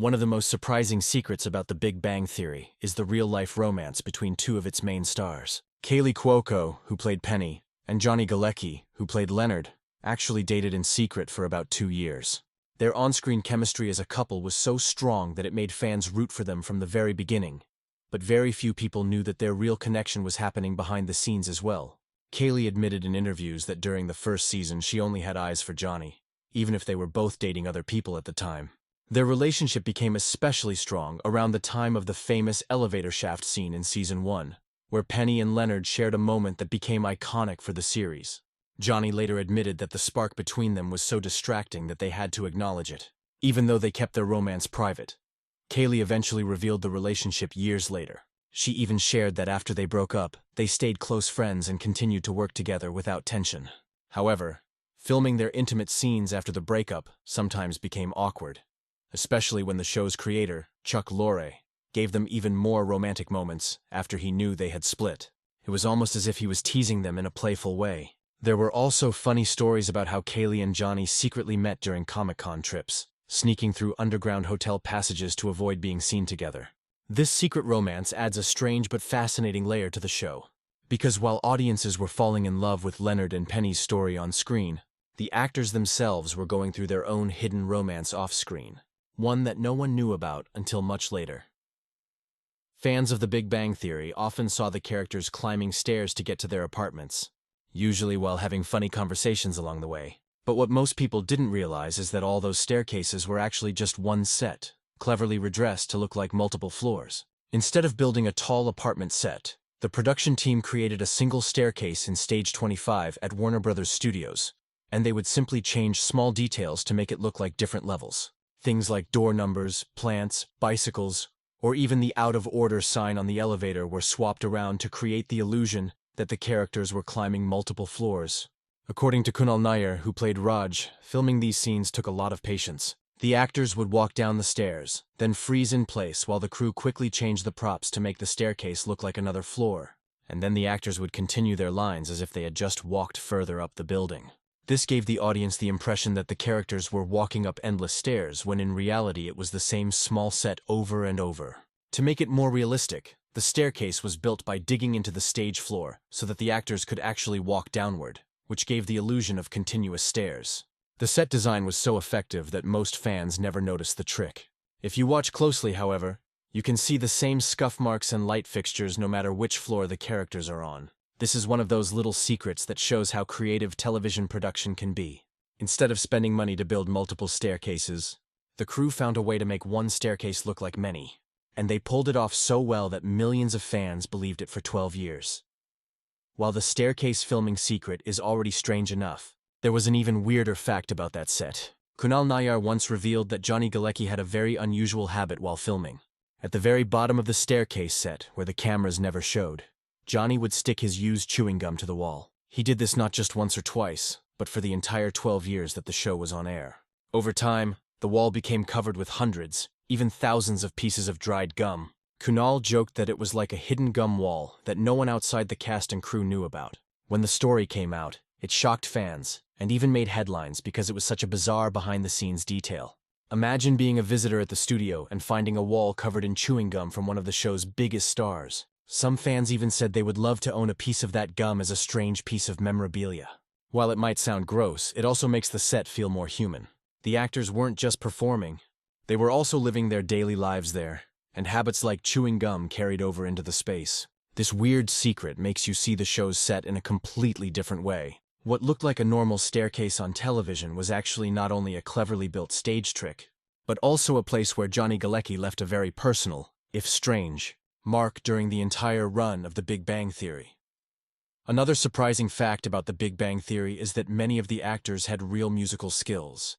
One of the most surprising secrets about The Big Bang Theory is the real-life romance between two of its main stars. Kaley Cuoco, who played Penny, and Johnny Galecki, who played Leonard, actually dated in secret for about 2 years. Their on-screen chemistry as a couple was so strong that it made fans root for them from the very beginning. But very few people knew that their real connection was happening behind the scenes as well. Kaley admitted in interviews that during the first season she only had eyes for Johnny, even if they were both dating other people at the time. Their relationship became especially strong around the time of the famous elevator shaft scene in Season 1, where Penny and Leonard shared a moment that became iconic for the series. Johnny later admitted that the spark between them was so distracting that they had to acknowledge it, even though they kept their romance private. Kaley eventually revealed the relationship years later. She even shared that after they broke up, they stayed close friends and continued to work together without tension. However, filming their intimate scenes after the breakup sometimes became awkward, especially when the show's creator, Chuck Lorre, gave them even more romantic moments after he knew they had split. It was almost as if he was teasing them in a playful way. There were also funny stories about how Kaley and Johnny secretly met during Comic-Con trips, sneaking through underground hotel passages to avoid being seen together. This secret romance adds a strange but fascinating layer to the show, because while audiences were falling in love with Leonard and Penny's story on screen, the actors themselves were going through their own hidden romance off-screen, one that no one knew about until much later. Fans of The Big Bang Theory often saw the characters climbing stairs to get to their apartments, usually while having funny conversations along the way. But what most people didn't realize is that all those staircases were actually just one set, cleverly redressed to look like multiple floors. Instead of building a tall apartment set, the production team created a single staircase in Stage 25 at Warner Brothers Studios, and they would simply change small details to make it look like different levels. Things like door numbers, plants, bicycles, or even the out-of-order sign on the elevator were swapped around to create the illusion that the characters were climbing multiple floors. According to Kunal Nair, who played Raj, filming these scenes took a lot of patience. The actors would walk down the stairs, then freeze in place while the crew quickly changed the props to make the staircase look like another floor, and then the actors would continue their lines as if they had just walked further up the building. This gave the audience the impression that the characters were walking up endless stairs, when in reality it was the same small set over and over. To make it more realistic, the staircase was built by digging into the stage floor so that the actors could actually walk downward, which gave the illusion of continuous stairs. The set design was so effective that most fans never noticed the trick. If you watch closely, however, you can see the same scuff marks and light fixtures no matter which floor the characters are on. This is one of those little secrets that shows how creative television production can be. Instead of spending money to build multiple staircases, the crew found a way to make one staircase look like many, and they pulled it off so well that millions of fans believed it for 12 years. While the staircase filming secret is already strange enough, there was an even weirder fact about that set. Kunal Nair once revealed that Johnny Galecki had a very unusual habit while filming. At the very bottom of the staircase set, where the cameras never showed, Johnny would stick his used chewing gum to the wall. He did this not just once or twice, but for the entire 12 years that the show was on air. Over time, the wall became covered with hundreds, even thousands of pieces of dried gum. Kunal joked that it was like a hidden gum wall that no one outside the cast and crew knew about. When the story came out, it shocked fans, and even made headlines because it was such a bizarre behind-the-scenes detail. Imagine being a visitor at the studio and finding a wall covered in chewing gum from one of the show's biggest stars. Some fans even said they would love to own a piece of that gum as a strange piece of memorabilia. While it might sound gross, it also makes the set feel more human. The actors weren't just performing, they were also living their daily lives there, and habits like chewing gum carried over into the space. This weird secret makes you see the show's set in a completely different way. What looked like a normal staircase on television was actually not only a cleverly built stage trick, but also a place where Johnny Galecki left a very personal, if strange, mark during the entire run of The Big Bang Theory. Another surprising fact about The Big Bang Theory is that many of the actors had real musical skills,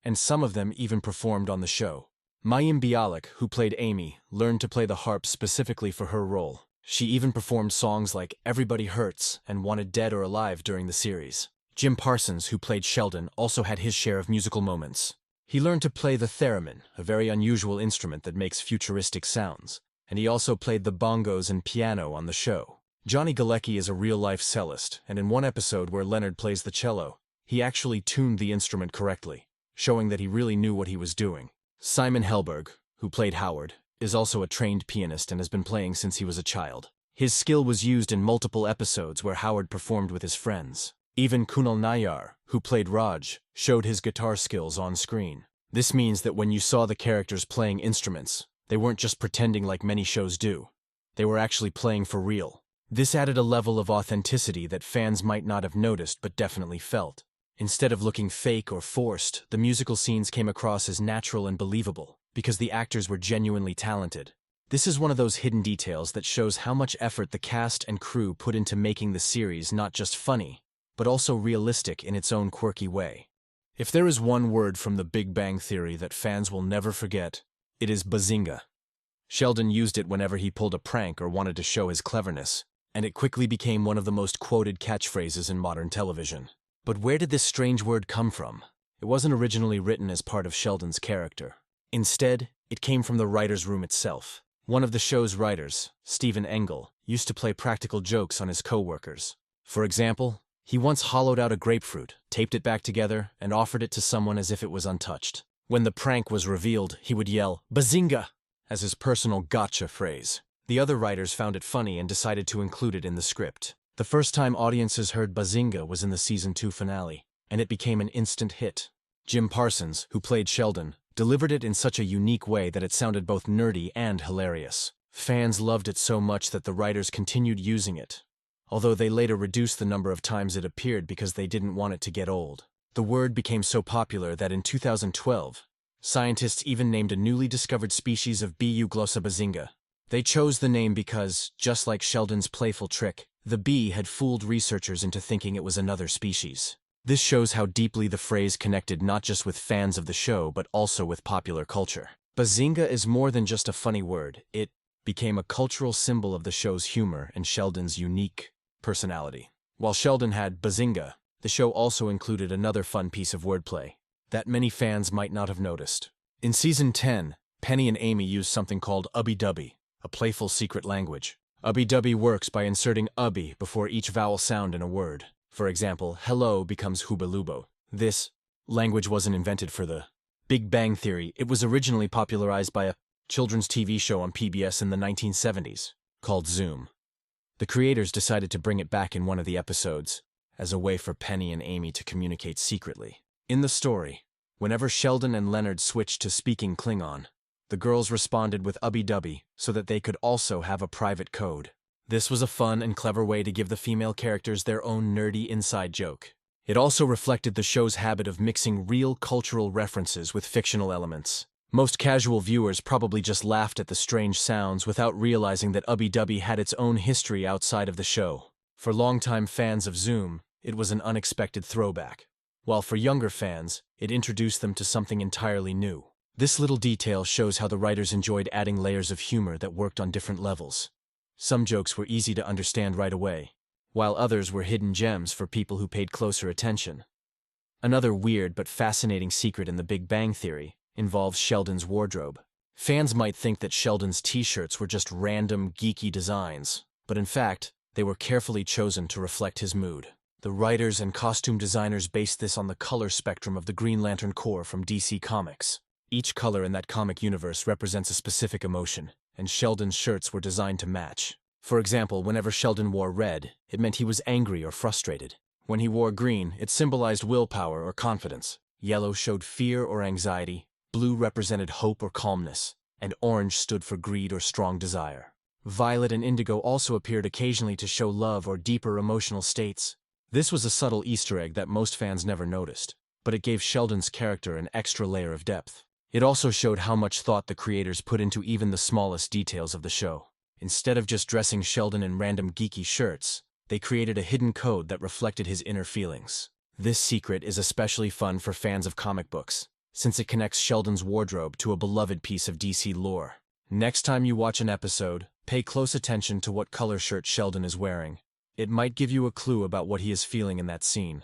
and some of them even performed on the show. Mayim Bialik, who played Amy, learned to play the harp specifically for her role. She even performed songs like Everybody Hurts and Wanted Dead or Alive during the series. Jim Parsons, who played Sheldon, also had his share of musical moments. He learned to play the theremin, a very unusual instrument that makes futuristic sounds, and he also played the bongos and piano on the show. Johnny Galecki is a real-life cellist, and in one episode where Leonard plays the cello, he actually tuned the instrument correctly, showing that he really knew what he was doing. Simon Helberg, who played Howard, is also a trained pianist and has been playing since he was a child. His skill was used in multiple episodes where Howard performed with his friends. Even Kunal Nayyar, who played Raj, showed his guitar skills on screen. This means that when you saw the characters playing instruments, they weren't just pretending like many shows do. They were actually playing for real. This added a level of authenticity that fans might not have noticed but definitely felt. Instead of looking fake or forced, the musical scenes came across as natural and believable, because the actors were genuinely talented. This is one of those hidden details that shows how much effort the cast and crew put into making the series not just funny, but also realistic in its own quirky way. If there is one word from The Big Bang Theory that fans will never forget, it is bazinga. Sheldon used it whenever he pulled a prank or wanted to show his cleverness, and it quickly became one of the most quoted catchphrases in modern television. But where did this strange word come from? It wasn't originally written as part of Sheldon's character. Instead, it came from the writer's room itself. One of the show's writers, Stephen Engel, used to play practical jokes on his co-workers. For example, he once hollowed out a grapefruit, taped it back together, and offered it to someone as if it was untouched. When the prank was revealed, he would yell, "Bazinga!" as his personal gotcha phrase. The other writers found it funny and decided to include it in the script. The first time audiences heard bazinga was in the season 2 finale, and it became an instant hit. Jim Parsons, who played Sheldon, delivered it in such a unique way that it sounded both nerdy and hilarious. Fans loved it so much that the writers continued using it, although they later reduced the number of times it appeared because they didn't want it to get old. The word became so popular that in 2012, scientists even named a newly discovered species of bee glossa bazinga. They chose the name because, just like Sheldon's playful trick, the bee had fooled researchers into thinking it was another species. This shows how deeply the phrase connected not just with fans of the show but also with popular culture. Bazinga is more than just a funny word. It became a cultural symbol of the show's humor and Sheldon's unique personality. While Sheldon had bazinga, the show also included another fun piece of wordplay that many fans might not have noticed. In Season 10, Penny and Amy used something called ubby-dubby, a playful secret language. Ubby-dubby works by inserting ubby before each vowel sound in a word. For example, hello becomes hubalubo. This language wasn't invented for The Big Bang Theory. It was originally popularized by a children's TV show on PBS in the 1970s, called Zoom. The creators decided to bring it back in one of the episodes, as a way for Penny and Amy to communicate secretly. In the story, whenever Sheldon and Leonard switched to speaking Klingon, the girls responded with ubby-dubby so that they could also have a private code. This was a fun and clever way to give the female characters their own nerdy inside joke. It also reflected the show's habit of mixing real cultural references with fictional elements. Most casual viewers probably just laughed at the strange sounds without realizing that ubby-dubby had its own history outside of the show. For longtime fans of Zoom, it was an unexpected throwback, while for younger fans, it introduced them to something entirely new. This little detail shows how the writers enjoyed adding layers of humor that worked on different levels. Some jokes were easy to understand right away, while others were hidden gems for people who paid closer attention. Another weird but fascinating secret in The Big Bang Theory involves Sheldon's wardrobe. Fans might think that Sheldon's t-shirts were just random, geeky designs, but in fact, they were carefully chosen to reflect his mood. The writers and costume designers based this on the color spectrum of the Green Lantern Corps from DC Comics. Each color in that comic universe represents a specific emotion, and Sheldon's shirts were designed to match. For example, whenever Sheldon wore red, it meant he was angry or frustrated. When he wore green, it symbolized willpower or confidence. Yellow showed fear or anxiety, blue represented hope or calmness, and orange stood for greed or strong desire. Violet and indigo also appeared occasionally to show love or deeper emotional states. This was a subtle Easter egg that most fans never noticed, but it gave Sheldon's character an extra layer of depth. It also showed how much thought the creators put into even the smallest details of the show. Instead of just dressing Sheldon in random geeky shirts, they created a hidden code that reflected his inner feelings. This secret is especially fun for fans of comic books, since it connects Sheldon's wardrobe to a beloved piece of DC lore. Next time you watch an episode, pay close attention to what color shirt Sheldon is wearing. It might give you a clue about what he is feeling in that scene.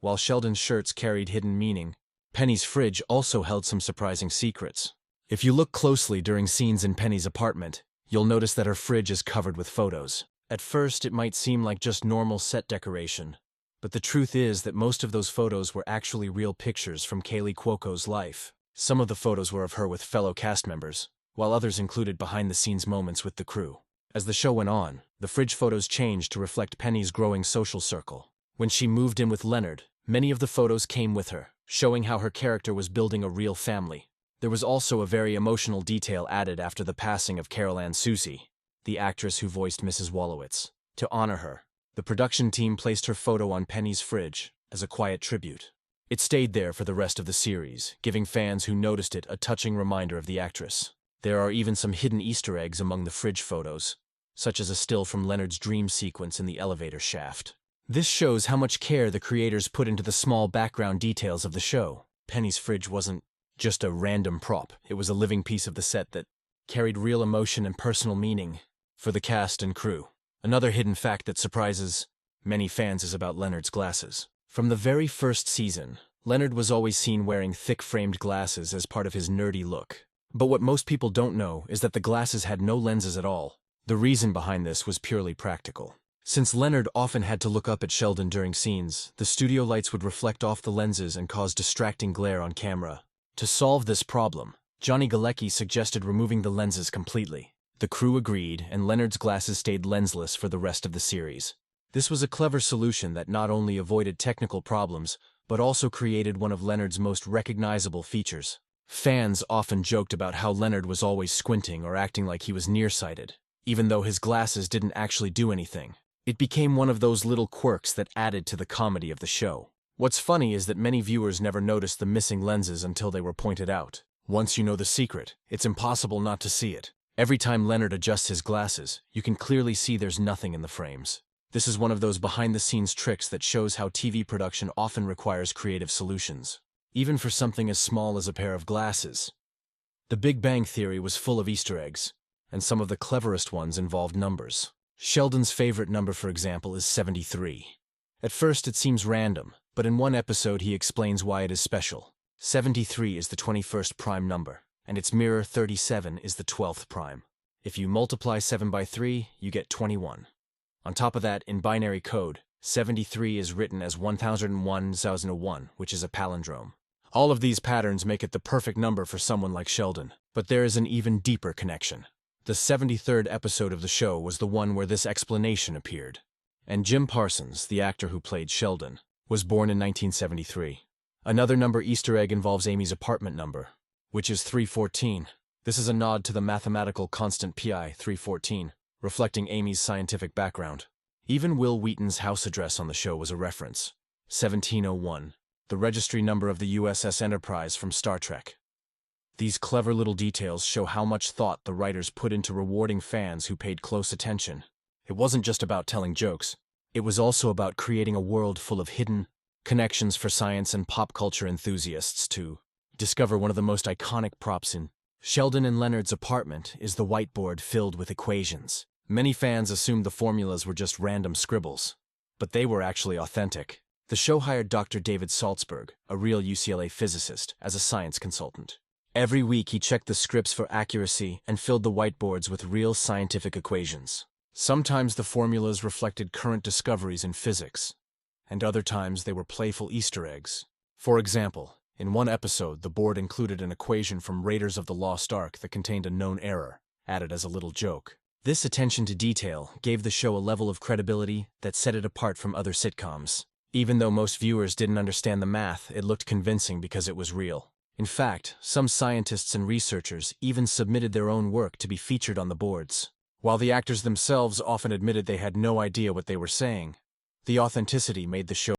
While Sheldon's shirts carried hidden meaning, Penny's fridge also held some surprising secrets. If you look closely during scenes in Penny's apartment, you'll notice that her fridge is covered with photos. At first, it might seem like just normal set decoration, but the truth is that most of those photos were actually real pictures from Kaylee Cuoco's life. Some of the photos were of her with fellow cast members, while others included behind-the-scenes moments with the crew. As the show went on, the fridge photos changed to reflect Penny's growing social circle. When she moved in with Leonard, many of the photos came with her, showing how her character was building a real family. There was also a very emotional detail added after the passing of Carol Ann Susie, the actress who voiced Mrs. Wolowitz. To honor her, the production team placed her photo on Penny's fridge as a quiet tribute. It stayed there for the rest of the series, giving fans who noticed it a touching reminder of the actress. There are even some hidden Easter eggs among the fridge photos, such as a still from Leonard's dream sequence in the elevator shaft. This shows how much care the creators put into the small background details of the show. Penny's fridge wasn't just a random prop, it was a living piece of the set that carried real emotion and personal meaning for the cast and crew. Another hidden fact that surprises many fans is about Leonard's glasses. From the very first season, Leonard was always seen wearing thick-framed glasses as part of his nerdy look. But what most people don't know is that the glasses had no lenses at all. The reason behind this was purely practical. Since Leonard often had to look up at Sheldon during scenes, the studio lights would reflect off the lenses and cause distracting glare on camera. To solve this problem, Johnny Galecki suggested removing the lenses completely. The crew agreed, and Leonard's glasses stayed lensless for the rest of the series. This was a clever solution that not only avoided technical problems, but also created one of Leonard's most recognizable features. Fans often joked about how Leonard was always squinting or acting like he was nearsighted, even though his glasses didn't actually do anything. It became one of those little quirks that added to the comedy of the show. What's funny is that many viewers never noticed the missing lenses until they were pointed out. Once you know the secret, it's impossible not to see it. Every time Leonard adjusts his glasses, you can clearly see there's nothing in the frames. This is one of those behind-the-scenes tricks that shows how TV production often requires creative solutions, even for something as small as a pair of glasses. The Big Bang Theory was full of Easter eggs, and some of the cleverest ones involved numbers. Sheldon's favorite number, for example, is 73. At first it seems random, but in one episode he explains why it is special. 73 is the 21st prime number, and its mirror 37 is the 12th prime. If you multiply 7 by 3, you get 21. On top of that, in binary code, 73 is written as 1001,001, which is a palindrome. All of these patterns make it the perfect number for someone like Sheldon, but there is an even deeper connection. The 73rd episode of the show was the one where this explanation appeared. And Jim Parsons, the actor who played Sheldon, was born in 1973. Another number Easter egg involves Amy's apartment number, which is 314. This is a nod to the mathematical constant pi, 314, reflecting Amy's scientific background. Even Will Wheaton's house address on the show was a reference, 1701, the registry number of the USS Enterprise from Star Trek. These clever little details show how much thought the writers put into rewarding fans who paid close attention. It wasn't just about telling jokes, it was also about creating a world full of hidden connections for science and pop culture enthusiasts to discover one of the most iconic props in Sheldon and Leonard's apartment is the whiteboard filled with equations. Many fans assumed the formulas were just random scribbles, but they were actually authentic. The show hired Dr. David Saltzberg, a real UCLA physicist, as a science consultant. Every week he checked the scripts for accuracy and filled the whiteboards with real scientific equations. Sometimes the formulas reflected current discoveries in physics, and other times they were playful Easter eggs. For example, in one episode, the board included an equation from Raiders of the Lost Ark that contained a known error, added as a little joke. This attention to detail gave the show a level of credibility that set it apart from other sitcoms. Even though most viewers didn't understand the math, it looked convincing because it was real. In fact, some scientists and researchers even submitted their own work to be featured on the boards. While the actors themselves often admitted they had no idea what they were saying, the authenticity made the show